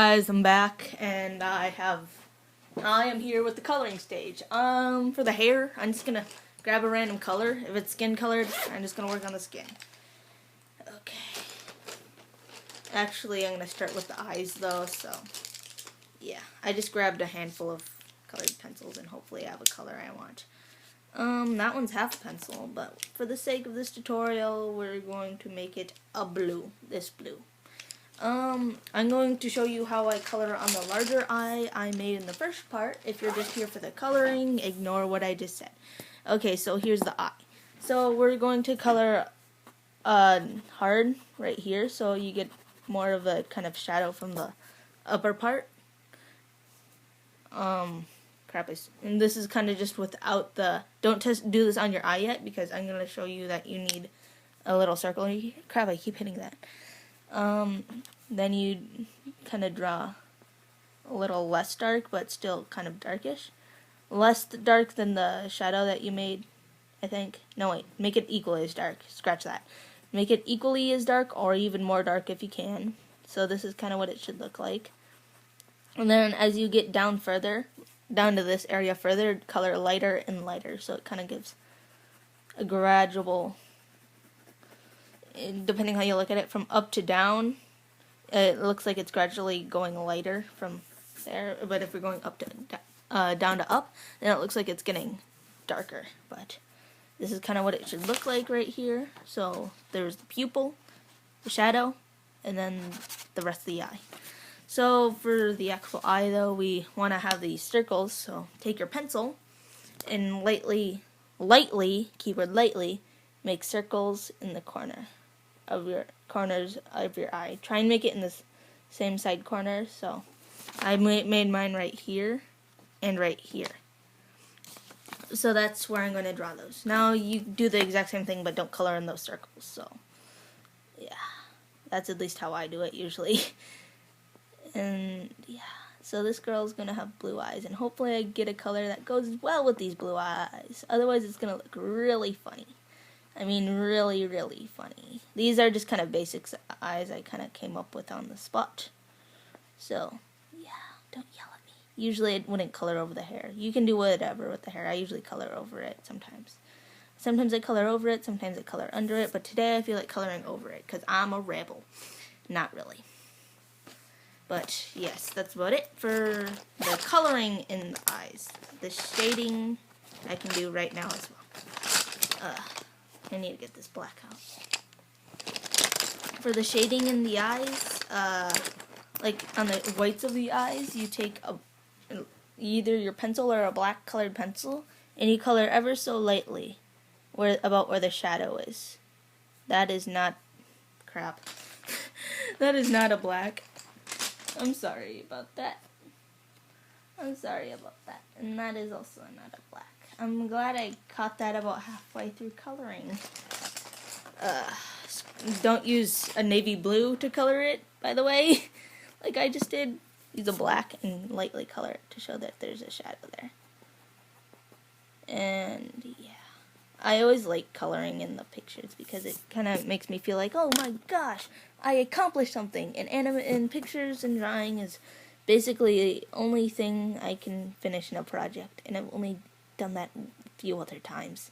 Guys, I'm back, and I am here with the coloring stage. For the hair, I'm just gonna grab a random color. If it's skin colored, I'm just gonna work on the skin. Okay. Actually, I'm gonna start with the eyes though, so yeah. I just grabbed a handful of colored pencils, and hopefully I have a color I want. That one's half a pencil, but for the sake of this tutorial, we're going to make it a blue. This blue. I'm going to show you how I color on the larger eye I made in the first part. If you're just here for the coloring, ignore what I just said. Okay, so here's the eye. So we're going to color hard right here, so you get more of a kind of shadow from the upper part. And this is kind of just without the, don't do this on your eye yet, because I'm going to show you that you need a little circle. Crap, I keep hitting that. Then you kind of draw a little less dark, but still kind of darkish. Less dark than the shadow that you made, I think. No, wait. Make it equally as dark. Scratch that. Make it equally as dark, or even more dark if you can. So this is kind of what it should look like. And then as you get down further, down to this area further, color lighter and lighter. So it kind of gives a gradual, depending how you look at it, from up to down, it looks like it's gradually going lighter from there. But if we're going up to down to up, then it looks like it's getting darker. But this is kind of what it should look like right here. So there's the pupil, the shadow, and then the rest of the eye. So for the actual eye, though, we want to have these circles. So take your pencil and lightly, keyword lightly, make circles in the corners of your eye. Try and make it in the same side corner. So I made mine right here and right here. So that's where I'm going to draw those. Now you do the exact same thing, but don't color in those circles. So yeah, that's at least how I do it usually. And yeah, so this girl's going to have blue eyes, and hopefully I get a color that goes well with these blue eyes. Otherwise it's going to look really funny. I mean, really, really funny. These are just kind of basic eyes I kind of came up with on the spot. So, yeah, don't yell at me. Usually I wouldn't color over the hair. You can do whatever with the hair. I usually color over it sometimes. Sometimes I color over it, sometimes I color under it, but today I feel like coloring over it because I'm a rebel. Not really. But, yes, that's about it for the coloring in the eyes. The shading I can do right now as well. I need to get this black out. For the shading in the eyes, like on the whites of the eyes, you take either your pencil or a black colored pencil, and you color ever so lightly about where the shadow is. That is not crap. That is not a black. I'm sorry about that. I'm sorry about that. And that is also not a black. I'm glad I caught that about halfway through coloring. Don't use a navy blue to color it, by the way, like I just did. Use a black and lightly color it to show that there's a shadow there. And yeah, I always like coloring in the pictures because it kind of makes me feel like, oh my gosh, I accomplished something. And pictures and drawing is basically the only thing I can finish in a project, and I've only done that a few other times.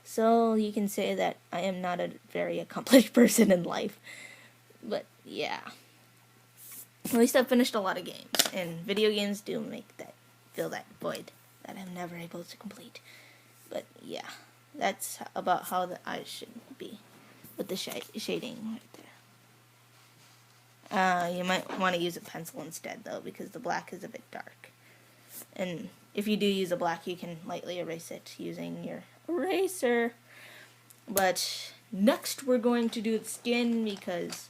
So you can say that I am not a very accomplished person in life. But yeah. At least I've finished a lot of games, and video games do fill that void that I'm never able to complete. But yeah, that's about how the eyes should be with the shading right there. You might want to use a pencil instead though, because the black is a bit dark. And if you do use a black, you can lightly erase it using your eraser. But next we're going to do the skin because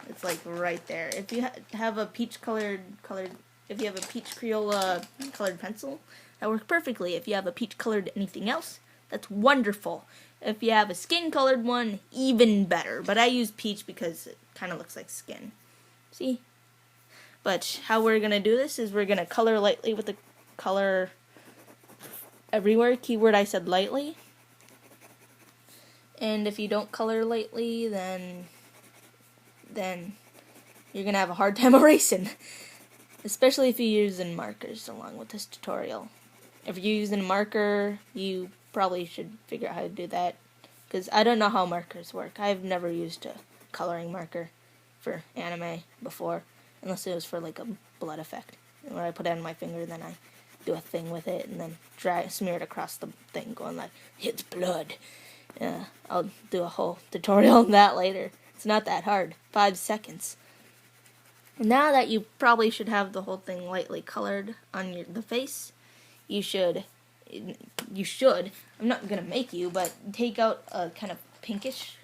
it's like right there. If you have a peach if you have a peach Crayola colored pencil, that works perfectly. If you have a peach colored anything else, that's wonderful. If you have a skin colored one, even better. But I use peach because it kind of looks like skin. See? But how we're going to do this is we're going to color lightly with the color everywhere. Keyword I said lightly. And if you don't color lightly, then you're going to have a hard time erasing. Especially if you're using markers along with this tutorial. If you're using a marker, you probably should figure out how to do that. Because I don't know how markers work. I've never used a coloring marker for anime before. Unless it was for like a blood effect. Where I put it on my finger, then I do a thing with it, and then smear it across the thing, going like, it's blood. Yeah, I'll do a whole tutorial on that later. It's not that hard. 5 seconds. Now that you probably should have the whole thing lightly colored on the face, you should, I'm not going to make you, but take out a kind of pinkish,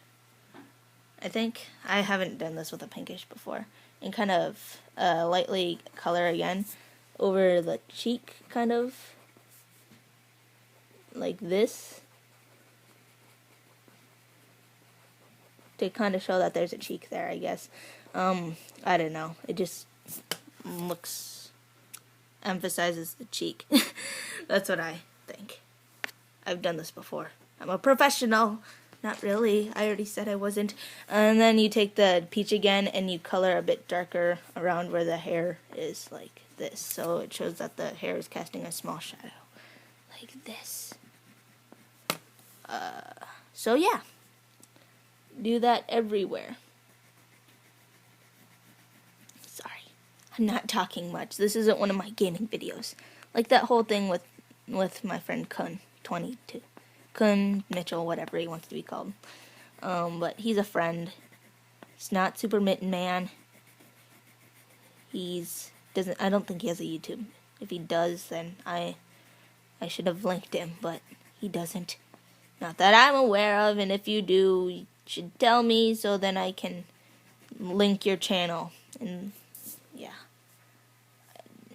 I think. I haven't done this with a pinkish before. And kind of lightly color again over the cheek, kind of like this. To kind of show that there's a cheek there, I guess. I don't know. It just emphasizes the cheek. That's what I think. I've done this before. I'm a professional. Not really. I already said I wasn't. And then you take the peach again and you color a bit darker around where the hair is, like this. So it shows that the hair is casting a small shadow. Like this. So yeah. Do that everywhere. Sorry. I'm not talking much. This isn't one of my gaming videos. Like that whole thing with my friend Kun 22. Kun Mitchell, whatever he wants to be called. But he's a friend. He's not Super Mitten Man. I don't think he has a YouTube. If he does, then I should have linked him, but he doesn't. Not that I'm aware of, and if you do, you should tell me so then I can link your channel and yeah,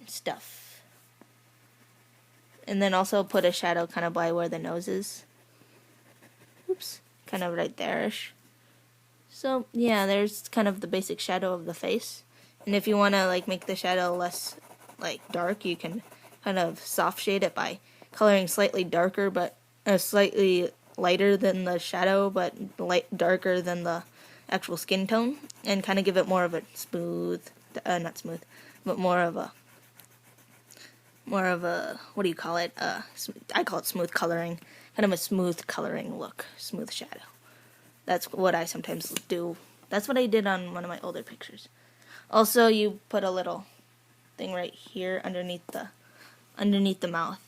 stuff. And then also put a shadow kind of by where the nose is. Oops, kind of right there-ish. So yeah, there's kind of the basic shadow of the face. And if you want to like make the shadow less like dark, you can kind of soft shade it by coloring slightly darker, but slightly lighter than the shadow, but darker than the actual skin tone, and kind of give it more of a smooth, not smooth, but more of a, what do you call it? I call it smooth coloring, kind of a smooth coloring look, smooth shadow. That's what I sometimes do. That's what I did on one of my older pictures. Also, you put a little thing right here underneath the mouth.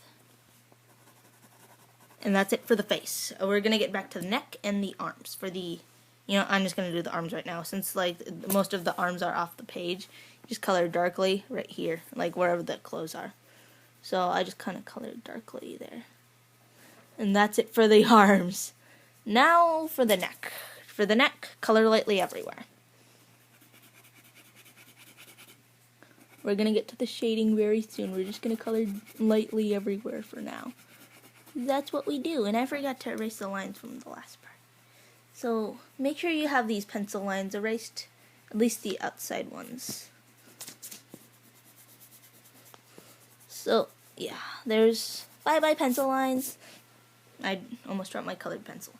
And that's it for the face. We're going to get back to the neck and the arms. I'm just going to do the arms right now. Since, like, most of the arms are off the page, just color darkly right here, like wherever the clothes are. So I just kind of colored darkly there. And that's it for the arms. Now for the neck. For the neck, color lightly everywhere. We're going to get to the shading very soon. We're just going to color lightly everywhere for now. That's what we do, and I forgot to erase the lines from the last part. So make sure you have these pencil lines erased, at least the outside ones. So yeah, there's bye-bye pencil lines. I almost dropped my colored pencil.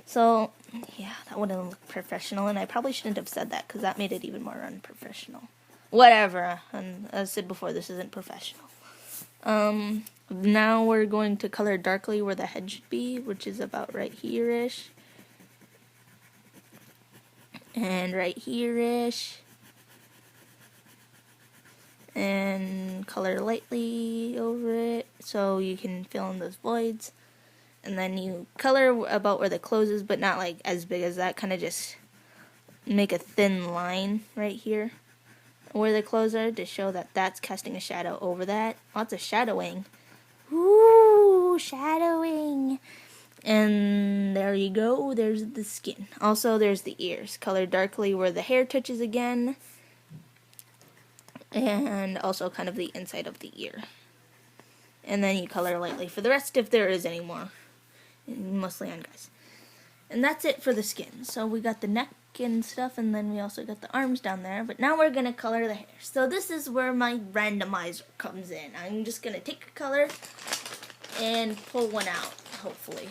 So yeah, that wouldn't look professional, and I probably shouldn't have said that because that made it even more unprofessional. Whatever, and as I said before, this isn't professional. Now we're going to color darkly where the head should be, which is about right here-ish. And right here-ish. And color lightly over it so you can fill in those voids. And then you color about where the close is, but not like as big as that. Kind of just make a thin line right here where the clothes are to show that that's casting a shadow over that. Lots of shadowing. Ooh, shadowing. And there you go, there's the skin. Also, there's the ears. Color darkly where the hair touches again. And also kind of the inside of the ear. And then you color lightly for the rest if there is any more. Mostly on guys. And that's it for the skin. So we got the neck and stuff, and then we also got the arms down there. But now we're going to color the hair. So this is where my randomizer comes in. I'm just going to take a color and pull one out, hopefully.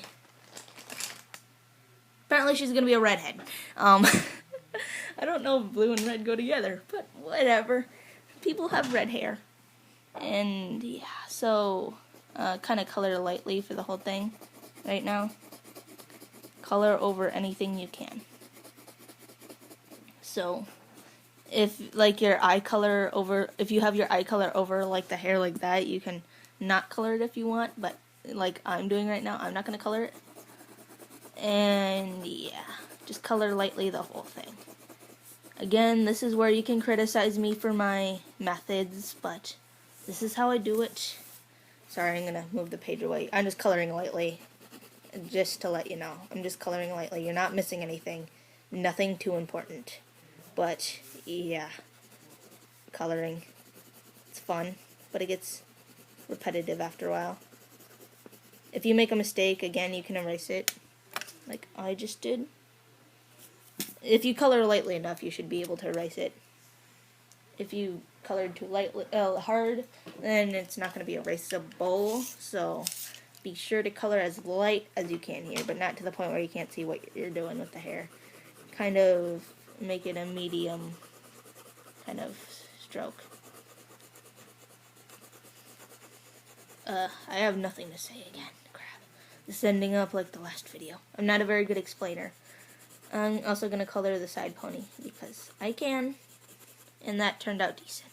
Apparently she's going to be a redhead. I don't know if blue and red go together, but whatever. People have red hair. And yeah, so kind of color lightly for the whole thing right now. Color over anything you can. So if like your eye color over, if you have your eye color over like the hair like that, you can not color it if you want, but like I'm doing right now, I'm not going to color it. And yeah, just color lightly the whole thing. Again, this is where you can criticize me for my methods, but this is how I do it. Sorry, I'm going to move the page away. I'm just coloring lightly, just to let you know. I'm just coloring lightly. You're not missing anything. Nothing too important. But yeah, coloring, it's fun, but it gets repetitive after a while. If you make a mistake, again, you can erase it, like I just did. If you color lightly enough, you should be able to erase it. If you colored too hard, then it's not going to be erasable, so be sure to color as light as you can here, but not to the point where you can't see what you're doing with the hair. Kind of make it a medium kind of stroke. I have nothing to say again. Crap. This is ending up like the last video. I'm not a very good explainer. I'm also going to color the side pony because I can, and that turned out decent.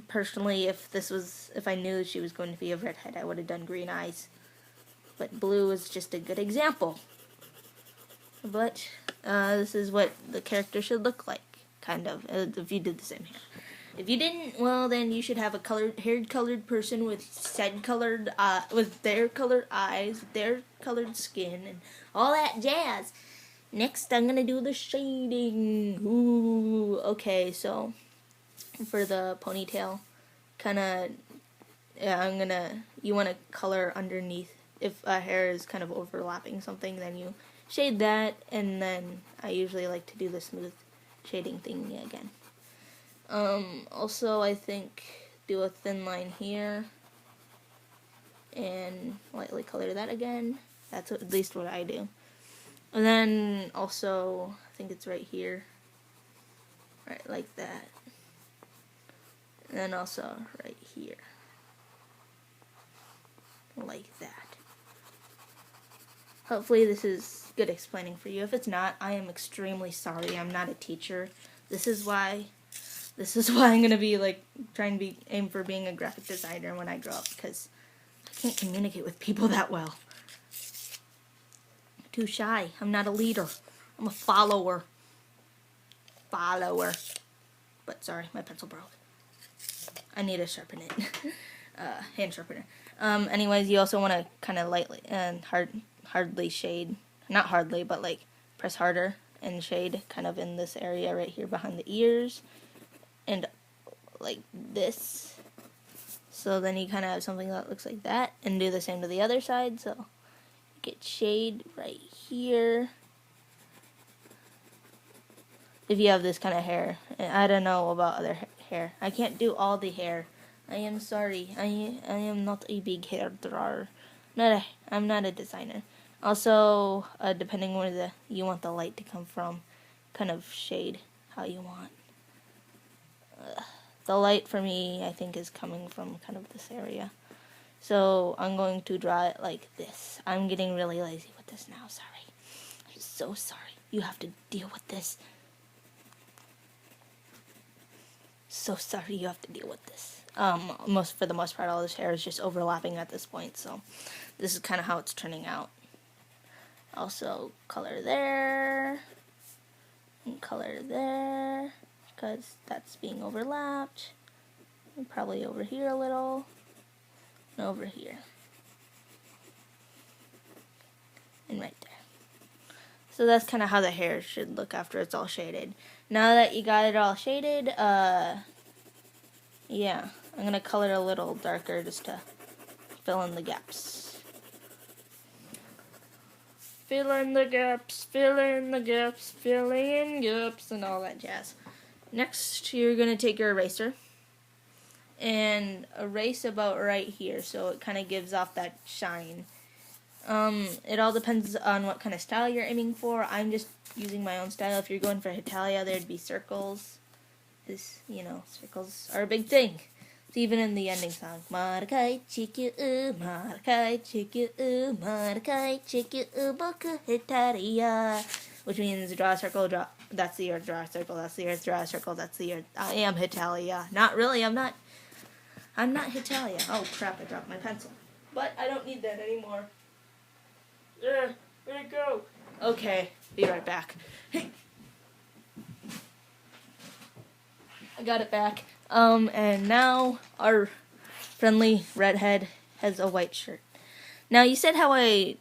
Personally, if I knew she was going to be a redhead, I would have done green eyes. But blue is just a good example. But this is what the character should look like, kind of, if you did the same hair. If you didn't, well, then you should have a haired-colored person with with their colored eyes, their colored skin, and all that jazz. Next, I'm gonna do the shading. Ooh, okay, so for the ponytail, you want to color underneath. If a hair is kind of overlapping something, then you shade that, and then I usually like to do the smooth shading thing again. Also, I think do a thin line here and lightly color that again. That's at least what I do. And then also, I think it's right here, right like that. And then also right here, like that. Hopefully this is good explaining for you. If it's not, I am extremely sorry. I'm not a teacher. This is why I'm gonna be like trying to aim for being a graphic designer when I grow up, because I can't communicate with people that well. I'm too shy. I'm not a leader. I'm a follower. But sorry, my pencil broke. I need to sharpen it. Hand sharpener. Anyways, you also want to kind of lightly and hardly shade, not hardly, but like press harder and shade kind of in this area right here behind the ears. And like this, so then you kind of have something that looks like that, and do the same to the other side. So get shade right here. If you have this kind of hair, and I don't know about other hair, I can't do all the hair. I am sorry. I am not a big hair drawer. I'm not a designer. Also, depending where you want the light to come from, kind of shade how you want. The light for me, I think, is coming from kind of this area. So I'm going to draw it like this. I'm getting really lazy with this now, sorry. I'm so sorry. You have to deal with this. So sorry you have to deal with this. For the most part, all this hair is just overlapping at this point, so this is kind of how it's turning out. Also, color there, and color there, because that's being overlapped, and probably over here a little, and over here, and right there. So that's kind of how the hair should look after it's all shaded. Now that you got it all shaded, yeah, I'm going to color a little darker just to fill in the gaps. Fill in the gaps, fill in the gaps, fill in gaps, and all that jazz. Next, you're going to take your eraser and erase about right here, so it kind of gives off that shine. It all depends on what kind of style you're aiming for. I'm just using my own style. If you're going for Hetalia, there'd be circles. Because, circles are a big thing. It's even in the ending song. Marakai chiku marakai chiku marakai chiku boku Hetalia. Which means draw a circle, that's the earth, draw a circle, that's the earth, draw a circle, that's the earth. I am Hetalia. Not really, I'm not Hetalia. Oh crap, I dropped my pencil. But I don't need that anymore. Where'd it go? Okay, be right back. Hey. I got it back. And now our friendly redhead has a white shirt. Now, you said how I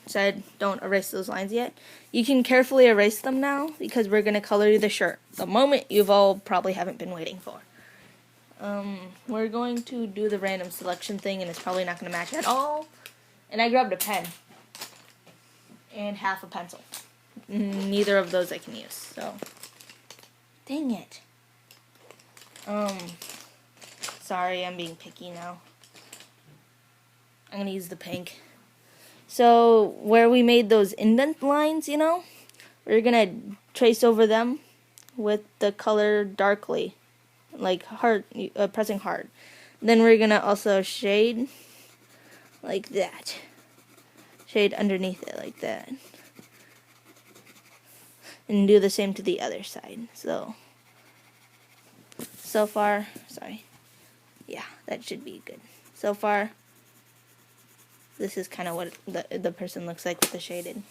said don't erase those lines yet. You can carefully erase them now because we're going to color the shirt. The moment you've all probably haven't been waiting for. We're going to do the random selection thing, and it's probably not going to match at all. And I grabbed a pen and half a pencil. Neither of those I can use, so dang it. Sorry, I'm being picky now. I'm gonna use the pink. So where we made those indent lines, we're gonna trace over them with the color darkly, like hard, pressing hard. Then we're gonna also shade like that. Shade underneath it like that. And do the same to the other side. So far, sorry. Yeah, that should be good. So far, this is kind of what the person looks like with the shaded.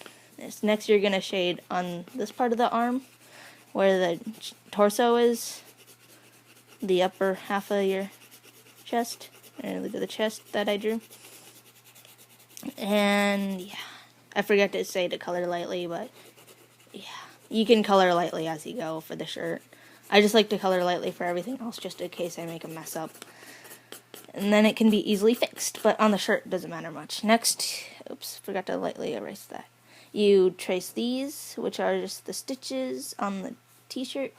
Next, you're going to shade on this part of the arm, where the torso is, the upper half of your chest. And look at the chest that I drew. And, yeah, I forgot to say to color lightly, but, yeah. You can color lightly as you go for the shirt. I just like to color lightly for everything else, just in case I make a mess up. And then it can be easily fixed, but on the shirt it doesn't matter much. Next, oops, forgot to lightly erase that. You trace these, which are just the stitches on the t-shirt.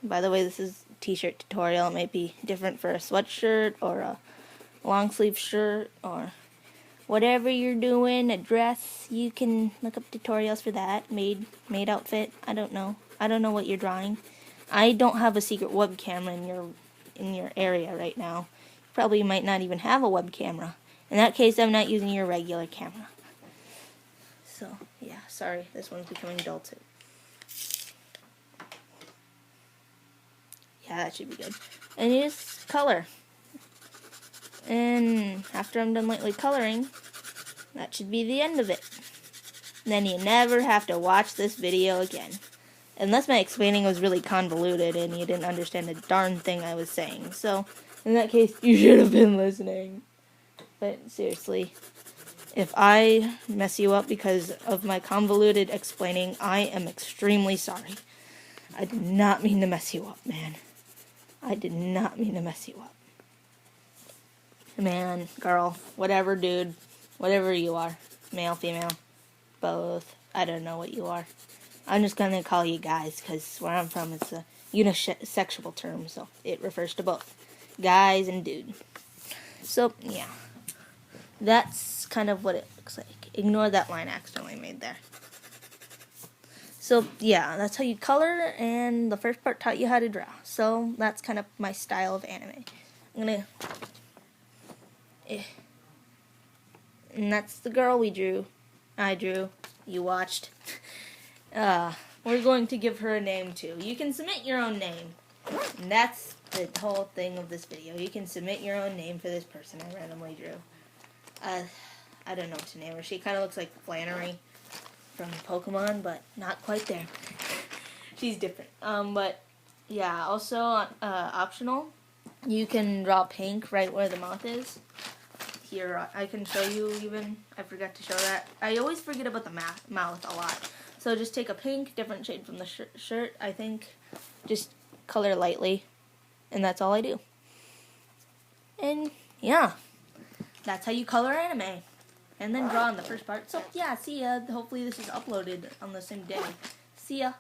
By the way, this is a t-shirt tutorial. It might be different for a sweatshirt or a long sleeve shirt or whatever you're doing, a dress. You can look up tutorials for that. Maid outfit. I don't know what you're drawing. I don't have a secret web camera in your area right now. You probably might not even have a web camera. In that case, I'm not using your regular camera. So, yeah, sorry. This one's becoming dull too. Yeah, that should be good. And you just color. And after I'm done lightly coloring, that should be the end of it. Then you never have to watch this video again. Unless my explaining was really convoluted and you didn't understand a darn thing I was saying. So, in that case, you should have been listening. But seriously, if I mess you up because of my convoluted explaining, I am extremely sorry. I did not mean to mess you up, man. I did not mean to mess you up. Man, girl, whatever, dude, whatever you are, male, female, both, I don't know what you are. I'm just going to call you guys, because where I'm from, it's a unisexual term, so it refers to both guys and dude. So, yeah, that's kind of what it looks like. Ignore that line I accidentally made there. So, yeah, that's how you color, and the first part taught you how to draw. So, that's kind of my style of anime. I'm going to... And that's the girl we drew. I drew. You watched. We're going to give her a name, too. You can submit your own name. And that's the whole thing of this video. You can submit your own name for this person I randomly drew. I don't know what to name her. She kind of looks like Flannery from Pokemon, but not quite there. She's different. But, yeah, also, optional, you can draw pink right where the mouth is. Here, I can show you even. I forgot to show that. I always forget about the mouth a lot. So just take a pink, different shade from the shirt, I think. Just color lightly. And that's all I do. And, yeah. That's how you color anime. And then draw on the first part. So, yeah, see ya. Hopefully this is uploaded on the same day. See ya.